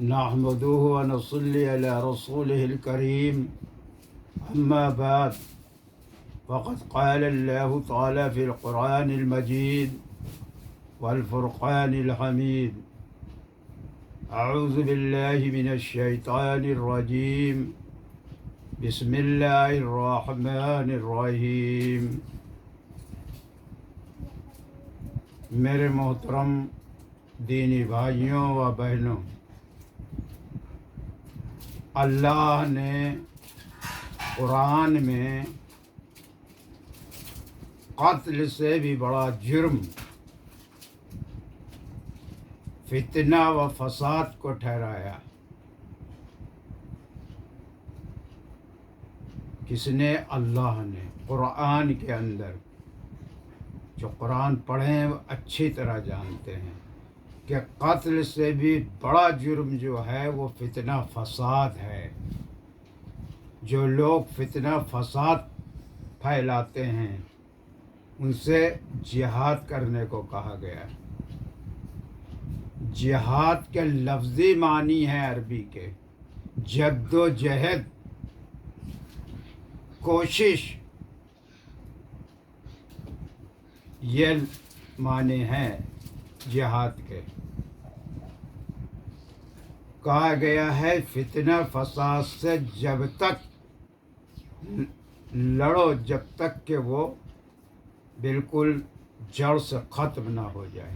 نحمده ونصلي على رسوله الكريم أما بعد فقد قال الله تعالى في القرآن المجيد والفرقان الحميد أعوذ بالله من الشيطان الرجيم بسم الله الرحمن الرحيم۔ میرے محترم دینی بھائیوں و بہنوں، اللہ نے قرآن میں قتل سے بھی بڑا جرم فتنہ و فساد کو ٹھہرایا۔ کس نے؟ اللہ نے قرآن کے اندر۔ جو قرآن پڑھیں وہ اچھی طرح جانتے ہیں کہ قتل سے بھی بڑا جرم جو ہے وہ فتنہ فساد ہے۔ جو لوگ فتنہ فساد پھیلاتے ہیں ان سے جہاد کرنے کو کہا گیا۔ جہاد کے لفظی معنی ہے عربی کے جد و جہد، کوشش، یہ معنی ہیں جہاد کے۔ کہا گیا ہے فتنہ فساد سے جب تک لڑو جب تک کہ وہ بالکل جڑ سے ختم نہ ہو جائے۔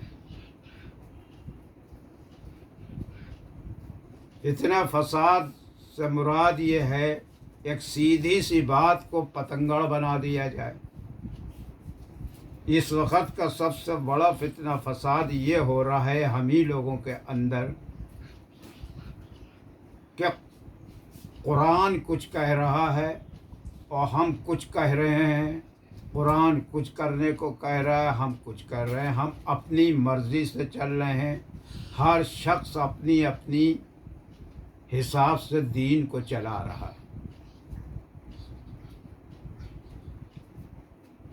فتنہ فساد سے مراد یہ ہے ایک سیدھی سی بات کو پتنگڑ بنا دیا جائے۔ اس وقت کا سب سے بڑا فتنہ فساد یہ ہو رہا ہے ہم ہی لوگوں کے اندر کہ قرآن کچھ کہہ رہا ہے اور ہم کچھ کہہ رہے ہیں۔ قرآن کچھ کرنے کو کہہ رہا ہے، ہم کچھ کر رہے ہیں۔ ہم اپنی مرضی سے چل رہے ہیں۔ ہر شخص اپنی اپنی حساب سے دین کو چلا رہا ہے۔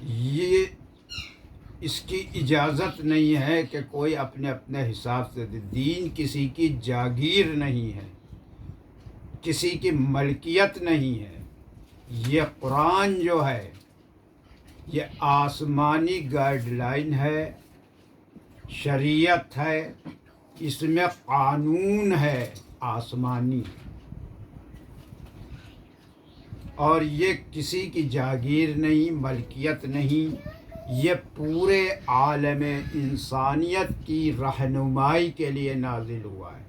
یہ اس کی اجازت نہیں ہے کہ کوئی اپنے اپنے حساب سے دین کسی کی جاگیر نہیں ہے، کسی کی ملکیت نہیں ہے۔ یہ قرآن جو ہے یہ آسمانی گائیڈ لائن ہے، شریعت ہے، اس میں قانون ہے آسمانی، اور یہ کسی کی جاگیر نہیں، ملکیت نہیں۔ یہ پورے عالم انسانیت کی رہنمائی کے لیے نازل ہوا ہے۔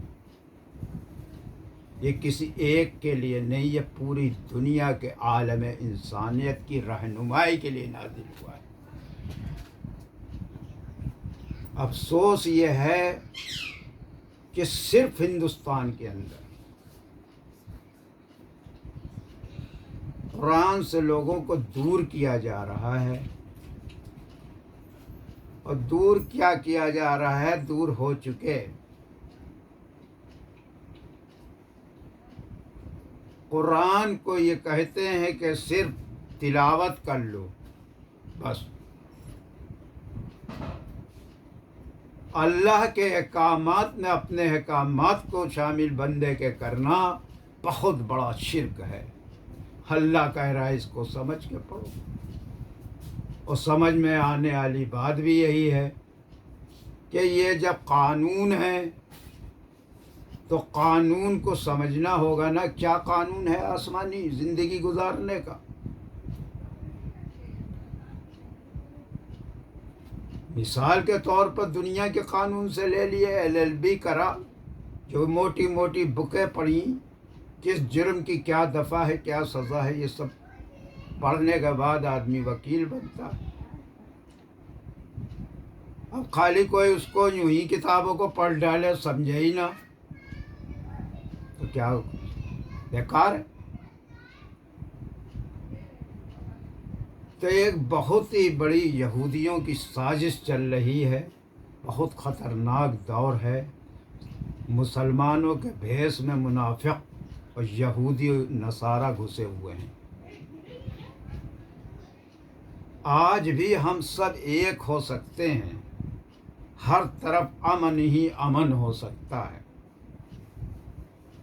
یہ کسی ایک کے لیے نہیں، یہ پوری دنیا کے عالم انسانیت کی رہنمائی کے لیے نازل ہوا ہے۔ افسوس یہ ہے کہ صرف ہندوستان کے اندر قرآن سے لوگوں کو دور کیا جا رہا ہے، اور دور کیا جا رہا ہے، دور ہو چکے۔ قرآن کو یہ کہتے ہیں کہ صرف تلاوت کر لو بس۔ اللہ کے احکامات میں اپنے احکامات کو شامل بندے کے کرنا بہت بڑا شرک ہے۔ اللہ کہہ رہا ہے اس کو سمجھ کے پڑھو، اور سمجھ میں آنے والی بات بھی یہی ہے کہ یہ جب قانون ہے تو قانون کو سمجھنا ہوگا نا۔ کیا قانون ہے آسمانی زندگی گزارنے کا؟ مثال کے طور پر دنیا کے قانون سے لے لیے، LLB کرا، جو موٹی موٹی بکیں پڑھیں، کس جرم کی کیا دفعہ ہے، کیا سزا ہے، یہ سب پڑھنے کے بعد آدمی وکیل بنتا ہے۔ اب خالی کوئی اس کو یوں ہی کتابوں کو پڑھ ڈالے، سمجھے ہی نہ، تو کیا بیکار ہے۔ تو ایک بہت ہی بڑی یہودیوں کی سازش چل رہی ہے، بہت خطرناک دور ہے۔ مسلمانوں کے بھیس میں منافق اور یہودی نصارہ گھسے ہوئے ہیں۔ آج بھی ہم سب ایک ہو سکتے ہیں، ہر طرف امن ہی امن ہو سکتا ہے۔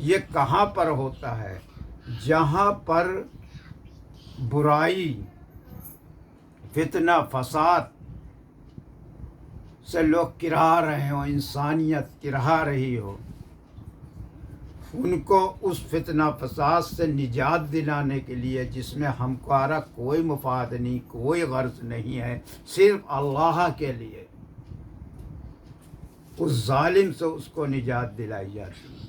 یہ کہاں پر ہوتا ہے؟ جہاں پر برائی، فتنہ، فساد سے لوگ کرا رہے ہوں، انسانیت کرا رہی ہو، ان کو اس فتنہ فساد سے نجات دلانے کے لیے، جس میں ہمارا کوئی مفاد نہیں، کوئی غرض نہیں ہے، صرف اللہ کے لیے اس ظالم سے اس کو نجات دلائی جاتی ہے،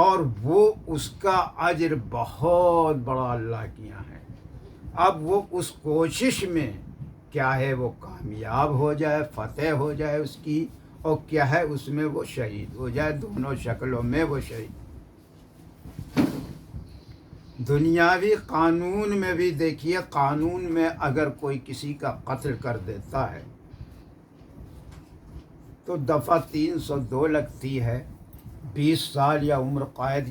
اور وہ اس کا اجر بہت بڑا اللہ کے یہاں ہے۔ اب وہ اس کوشش میں کیا ہے، وہ کامیاب ہو جائے، فتح ہو جائے اس کی، اور کیا ہے اس میں وہ شہید ہو جائے، دونوں شکلوں میں وہ شہید۔ دنیاوی قانون میں بھی دیکھیے، قانون میں اگر کوئی کسی کا قتل کر دیتا ہے تو دفعہ 302 لگتی ہے، 20 سال یا عمر قید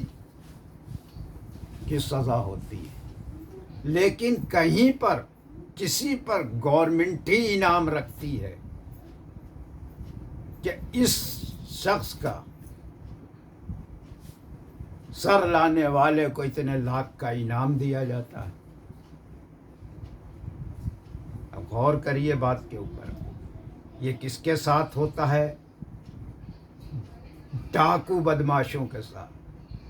کی سزا ہوتی ہے۔ لیکن کہیں پر کسی پر گورنمنٹ ہی انعام رکھتی ہے کہ اس شخص کا سر لانے والے کو اتنے لاکھ کا انعام دیا جاتا ہے۔ اب غور کریے بات کے اوپر، یہ کس کے ساتھ ہوتا ہے؟ ڈاکو بدماشوں کے ساتھ،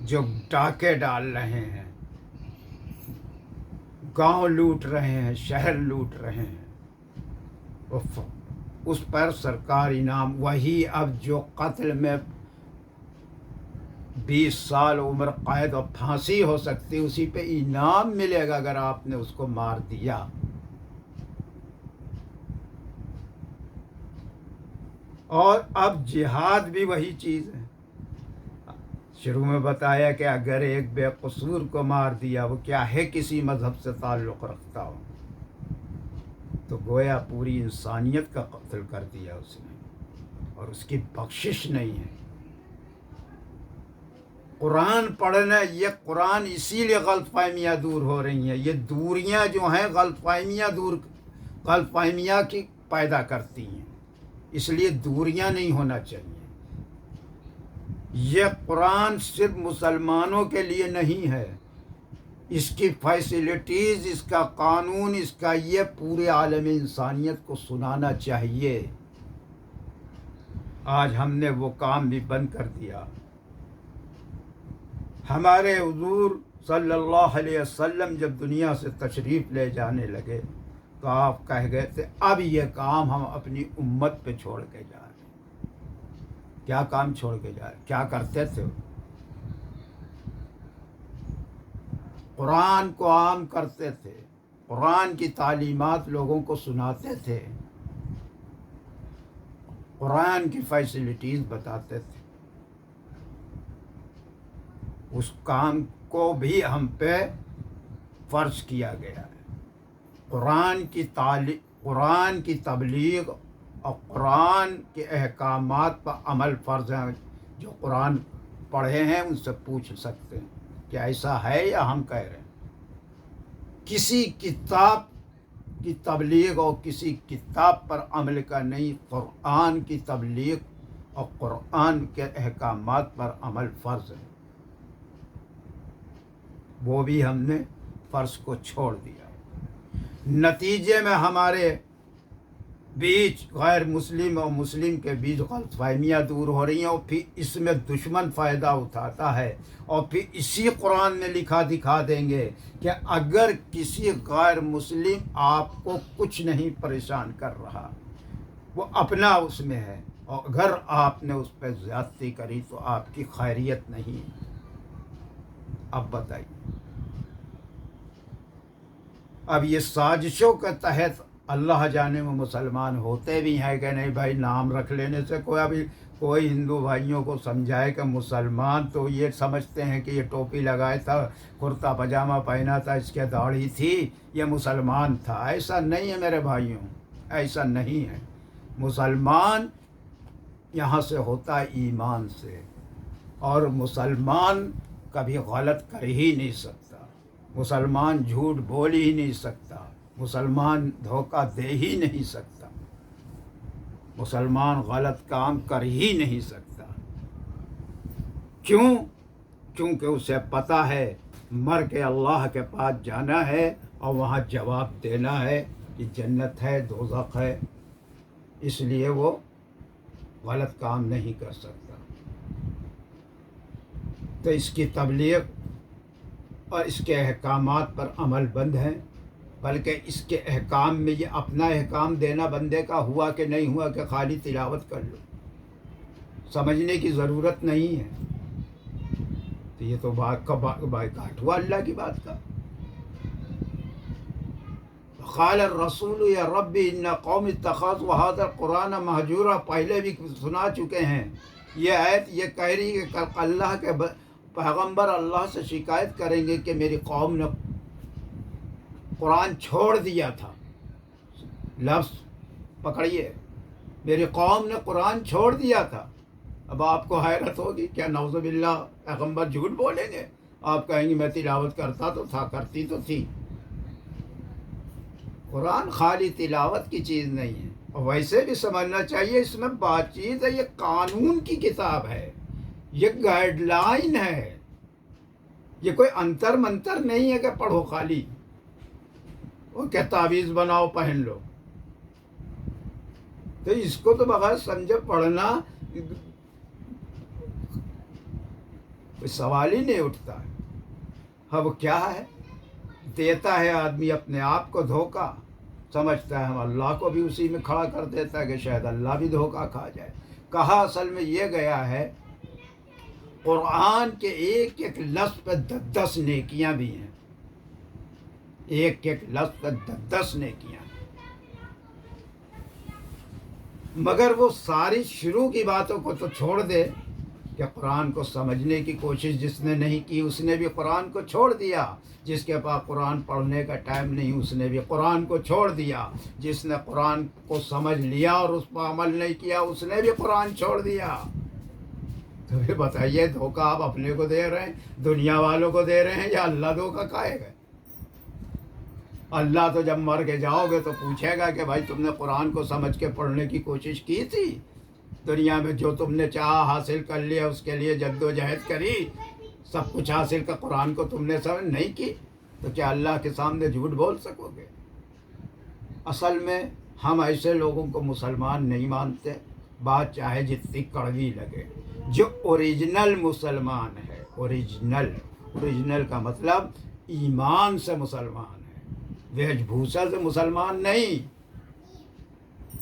جو ڈاکے ڈال رہے ہیں، گاؤں لوٹ رہے ہیں، شہر لوٹ رہے ہیں، اس پر سرکار انعام، وہی اب جو قتل میں 20 سال عمر قید اور پھانسی ہو سکتی، اسی پہ انعام ملے گا اگر آپ نے اس کو مار دیا۔ اور اب جہاد بھی وہی چیز ہے۔ شروع میں بتایا کہ اگر ایک بے قصور کو مار دیا، وہ کیا ہے کسی مذہب سے تعلق رکھتا ہو، تو گویا پوری انسانیت کا قتل کر دیا اس نے، اور اس کی بخشش نہیں ہے۔ قرآن پڑھنا، یہ قرآن اسی لیے غلط فہمیاں دور ہو رہی ہیں، یہ دوریاں جو ہیں غلط فہمیاں کی پیدا کرتی ہیں، اس لیے دوریاں نہیں ہونا چاہیے۔ یہ قرآن صرف مسلمانوں کے لیے نہیں ہے، اس کی فیسلٹیز، اس کا قانون، اس کا یہ پورے عالم انسانیت کو سنانا چاہیے۔ آج ہم نے وہ کام بھی بند کر دیا۔ ہمارے حضور صلی اللہ علیہ وسلم جب دنیا سے تشریف لے جانے لگے تو آپ کہہ گئے تھے، اب یہ کام ہم اپنی امت پہ چھوڑ کے جا رہے ہیں۔ کیا کام چھوڑ کے جا رہے؟ کیا کرتے تھے؟ قرآن کو عام کرتے تھے، قرآن کی تعلیمات لوگوں کو سناتے تھے، قرآن کی فیسلٹیز بتاتے تھے۔ اس کام کو بھی ہم پہ فرض کیا گیا ہے۔ قرآن کی تبلیغ اور قرآن کے احکامات پر عمل فرض ہیں۔ جو قرآن پڑھے ہیں ان سے پوچھ سکتے ہیں کہ ایسا ہے یا ہم کہہ رہے ہیں۔ کسی کتاب کی تبلیغ اور کسی کتاب پر عمل کا نہیں، قرآن کی تبلیغ اور قرآن کے احکامات پر عمل فرض ہے۔ وہ بھی ہم نے فرض کو چھوڑ دیا۔ نتیجے میں ہمارے بیچ غیر مسلم اور مسلم کے بیچ غلط فہمیاں دور ہو رہی ہیں، اور پھر اس میں دشمن فائدہ اٹھاتا ہے، اور پھر اسی قرآن میں لکھا دکھا دیں گے کہ اگر کسی غیر مسلم آپ کو کچھ نہیں پریشان کر رہا، وہ اپنا اس میں ہے، اور اگر آپ نے اس پہ زیادتی کری تو آپ کی خیریت نہیں ہے۔ اب بتائیے، اب یہ سازشوں کے تحت اللہ جانے میں مسلمان ہوتے بھی ہیں کہ نہیں؟ بھائی نام رکھ لینے سے کوئی ہندو بھائیوں کو سمجھائے کہ مسلمان تو یہ سمجھتے ہیں کہ یہ ٹوپی لگائے تھا، کرتا پاجامہ پہنا تھا، اس کے داڑھی تھی، یہ مسلمان تھا۔ ایسا نہیں ہے میرے بھائیوں، ایسا نہیں ہے۔ مسلمان یہاں سے ہوتا ہے ایمان سے، اور مسلمان کبھی غلط کر ہی نہیں سکتا، مسلمان جھوٹ بول ہی نہیں سکتا، مسلمان دھوکہ دے ہی نہیں سکتا۔ مسلمان غلط کام کر ہی نہیں سکتا. کیوں؟ کیونکہ اسے پتہ ہے مر کے اللہ کے پاس جانا ہے اور وہاں جواب دینا ہے کہ جنت ہے دوزخ ہے. اس لیے وہ غلط کام نہیں کر سکتا. تو اس کی تبلیغ اور اس کے احکامات پر عمل بند ہے، بلکہ اس کے احکام میں یہ اپنا احکام دینا بندے کا ہوا کہ نہیں ہوا کہ خالی تلاوت کر لو، سمجھنے کی ضرورت نہیں ہے. تو یہ تو بائیکاٹ ہوا اللہ کی بات کا. قال الرسول یا ربی ان قوم اتخذوا هذا القرآن مہجورا، پہلے بھی سنا چکے ہیں. یہ آیت یہ کہہ رہی ہے کہ اللہ کے پیغمبر اللہ سے شکایت کریں گے کہ میری قوم نے قرآن چھوڑ دیا تھا. لفظ پکڑیے، میری قوم نے قرآن چھوڑ دیا تھا. اب آپ کو حیرت ہوگی، کیا نعوذ باللہ پیغمبر جھوٹ بولیں گے؟ آپ کہیں گے میں تلاوت کرتا تو تھا، کرتی تو تھی. قرآن خالی تلاوت کی چیز نہیں ہے، اور ویسے بھی سمجھنا چاہیے اس میں بات چیت ہے. یہ قانون کی کتاب ہے، یہ گائیڈ لائن ہے، یہ کوئی انتر منتر نہیں ہے کہ پڑھو خالی وہ کیا تعویذ بناؤ پہن لو. تو اس کو تو بغیر سمجھے پڑھنا کوئی سوال ہی نہیں اٹھتا ہے. اب کیا ہے؟ دیتا ہے آدمی اپنے آپ کو دھوکہ، سمجھتا ہے ہم اللہ کو بھی اسی میں کھڑا کر دیتا ہے کہ شاید اللہ بھی دھوکہ کھا جائے. کہا اصل میں یہ گیا ہے قرآن کے ایک ایک لفظ پہ 10 نیکیاں بھی ہیں. ایک ایک لفظ پہ 10 نیکیاں. مگر وہ ساری شروع کی باتوں کو تو چھوڑ دے کہ قرآن کو سمجھنے کی کوشش جس نے نہیں کی اس نے بھی قرآن کو چھوڑ دیا. جس کے پاس قرآن پڑھنے کا ٹائم نہیں اس نے بھی قرآن کو چھوڑ دیا. جس نے قرآن کو سمجھ لیا اور اس پر عمل نہیں کیا اس نے بھی قرآن چھوڑ دیا. تو پھر بتائیے دھوکہ آپ اپنے کو دے رہے ہیں، دنیا والوں کو دے رہے ہیں، یا اللہ دھوکہ کھائے گا؟ اللہ تو جب مر کے جاؤ گے تو پوچھے گا کہ بھائی تم نے قرآن کو سمجھ کے پڑھنے کی کوشش کی تھی؟ دنیا میں جو تم نے چاہا حاصل کر لیا، اس کے لیے جد و جہد کری، سب کچھ حاصل کر قرآن کو تم نے سمجھ نہیں کی، تو کیا اللہ کے سامنے جھوٹ بول سکو گے؟ اصل میں ہم ایسے لوگوں کو مسلمان نہیں مانتے، بات چاہے جتنی کڑوی لگے. جو اوریجنل مسلمان ہے، اوریجنل کا مطلب ایمان سے مسلمان ہے، ویش بھوسا سے مسلمان نہیں،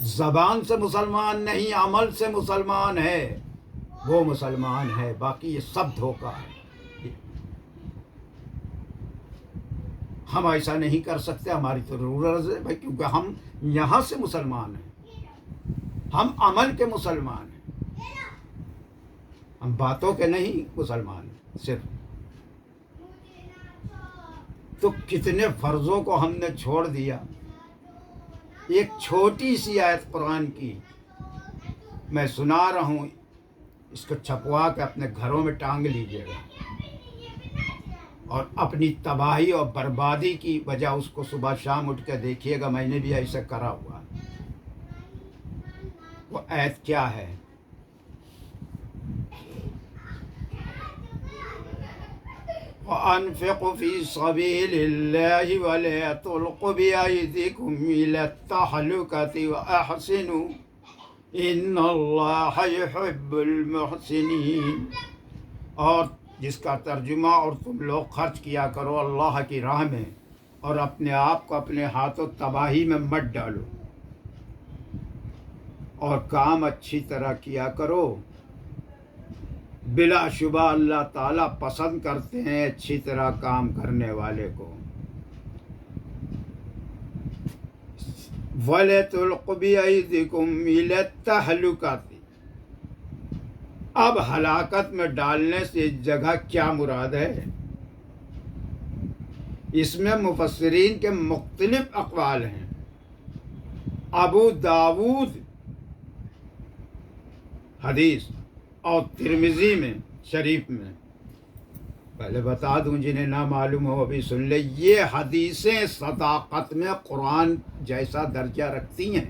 زبان سے مسلمان نہیں، عمل سے مسلمان ہے، وہ مسلمان ہے. باقی یہ سب دھوکہ ہے. ہم ایسا نہیں کر سکتے، ہماری تو ضرورت ہے بھائی، کیونکہ ہم یہاں سے مسلمان ہیں، ہم عمل کے مسلمان ہیں، ہم باتوں کے نہیں مسلمان ہیں صرف. تو کتنے فرضوں کو ہم نے چھوڑ دیا. ایک چھوٹی سی آیت قرآن کی میں سنا رہا ہوں، اس کو چھپوا کے اپنے گھروں میں ٹانگ لیجیے گا، اور اپنی تباہی اور بربادی کی وجہ اس کو صبح شام اٹھ کے دیکھیے گا. میں نے بھی ایسا کرا ہوا. وہ آیت کیا ہے؟ وَأَنفِقُوا فِي سَبِيلِ اللَّهِ وَلَا تُلْقُوا بِأَيْدِيكُمْ إِلَى التَّهْلُكَةِ وَأَحْسِنُوا إِنَّ اللَّهَ يُحِبُّ الْمُحْسِنِينَ. اور جس کا ترجمہ، اور تم لوگ خرچ کیا کرو اللہ کی راہ میں، اور اپنے آپ کو اپنے ہاتھوں تباہی میں مت ڈالو، اور کام اچھی طرح کیا کرو. بلا شبہ اللہ تعالیٰ پسند کرتے ہیں اچھی طرح کام کرنے والے کو. وَلَا تُلْقُوا بِأَيْدِيكُمْ إِلَى التَّهْلُكَةِ. اب ہلاکت میں ڈالنے سے جگہ کیا مراد ہے؟ اس میں مفسرین کے مختلف اقوال ہیں. ابو داود حدیث اور ترمذی میں شریف میں، پہلے بتا دوں جنہیں نہ معلوم ہو ابھی سن لے، یہ حدیثیں صداقت میں قرآن جیسا درجہ رکھتی ہیں.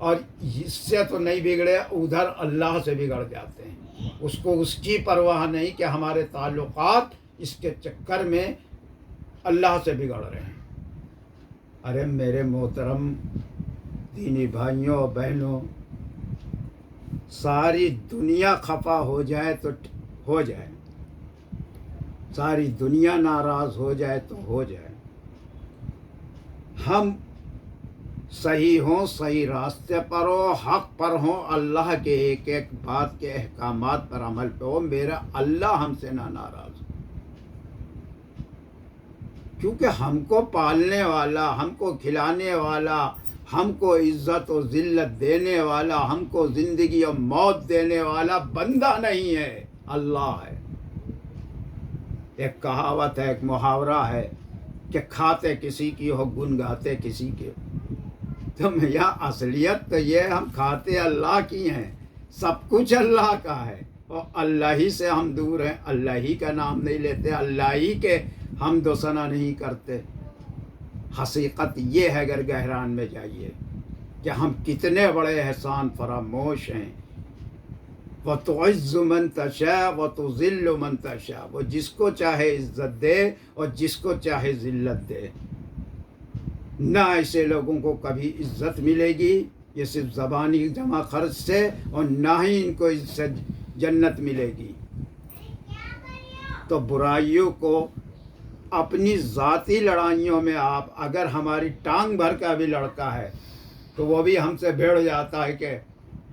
اور اس سے تو نہیں بگڑے، ادھر اللہ سے بگڑ جاتے ہیں، اس کو اس کی پرواہ نہیں کہ ہمارے تعلقات اس کے چکر میں اللہ سے بگڑ رہے ہیں۔ ارے میرے محترم دینی بھائیوں اور بہنوں، ساری دنیا خفا ہو جائے تو ہو جائے، ساری دنیا ناراض ہو جائے تو ہو جائے، ہم صحیح ہوں، صحیح راستے پر ہوں، حق پر ہوں، اللہ کے ایک ایک بات کے احکامات پر عمل پہ ہو، میرا اللہ ہم سے نہ ناراض ہو، کیونکہ ہم کو پالنے والا، ہم کو کھلانے والا، ہم کو عزت و ذلت دینے والا، ہم کو زندگی و موت دینے والا بندہ نہیں ہے، اللہ ہے۔ ایک کہاوت ہے، ایک محاورہ ہے کہ کھاتے کسی کی ہو، گن گاتے کسی کے ہو۔ تو میاں اصلیت تو یہ ہم کھاتے اللہ کی ہیں، سب کچھ اللہ کا ہے، اور اللہ ہی سے ہم دور ہیں، اللہ ہی کا نام نہیں لیتے، اللہ ہی کے حمد و ثنا نہیں کرتے۔ حقیقت یہ ہے، اگر گہران میں جائیے، کہ ہم کتنے بڑے احسان فراموش ہیں۔ وَتُعِزُّ مَن تَشَاءُ وَتُذِلُّ مَن تَشَاءُ، وہ جس کو چاہے عزت دے اور جس کو چاہے ذلت دے۔ نہ ایسے لوگوں کو کبھی عزت ملے گی، یہ صرف زبانی جمع خرچ سے، اور نہ ہی ان کو اس سے جنت ملے گی۔ تو برائیوں کو اپنی ذاتی لڑائیوں میں آپ، اگر ہماری ٹانگ بھر کا بھی لڑکا ہے تو وہ بھی ہم سے بھیڑ جاتا ہے کہ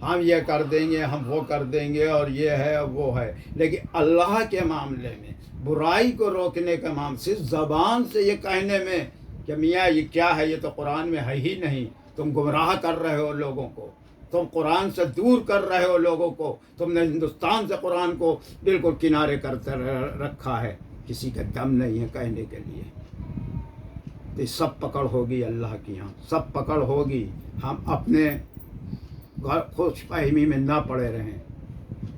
ہم یہ کر دیں گے، ہم وہ کر دیں گے، اور یہ ہے اور وہ ہے، لیکن اللہ کے معاملے میں برائی کو روکنے کا معاملہ، صرف زبان سے یہ کہنے میں کہ میاں یہ کیا ہے، یہ تو قرآن میں ہے ہی نہیں، تم گمراہ کر رہے ہو لوگوں کو، تم قرآن سے دور کر رہے ہو لوگوں کو، تم نے ہندوستان سے قرآن کو بالکل کنارے کرتے رکھا ہے، کسی کا دم نہیں ہے کہنے کے لیے۔ تو سب پکڑ ہوگی اللہ کی، یہاں سب پکڑ ہوگی، ہم اپنے خوش فہمی میں نہ پڑے رہیں۔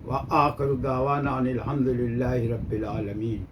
وآخر دعوانا ان الحمد للہ رب العالمین۔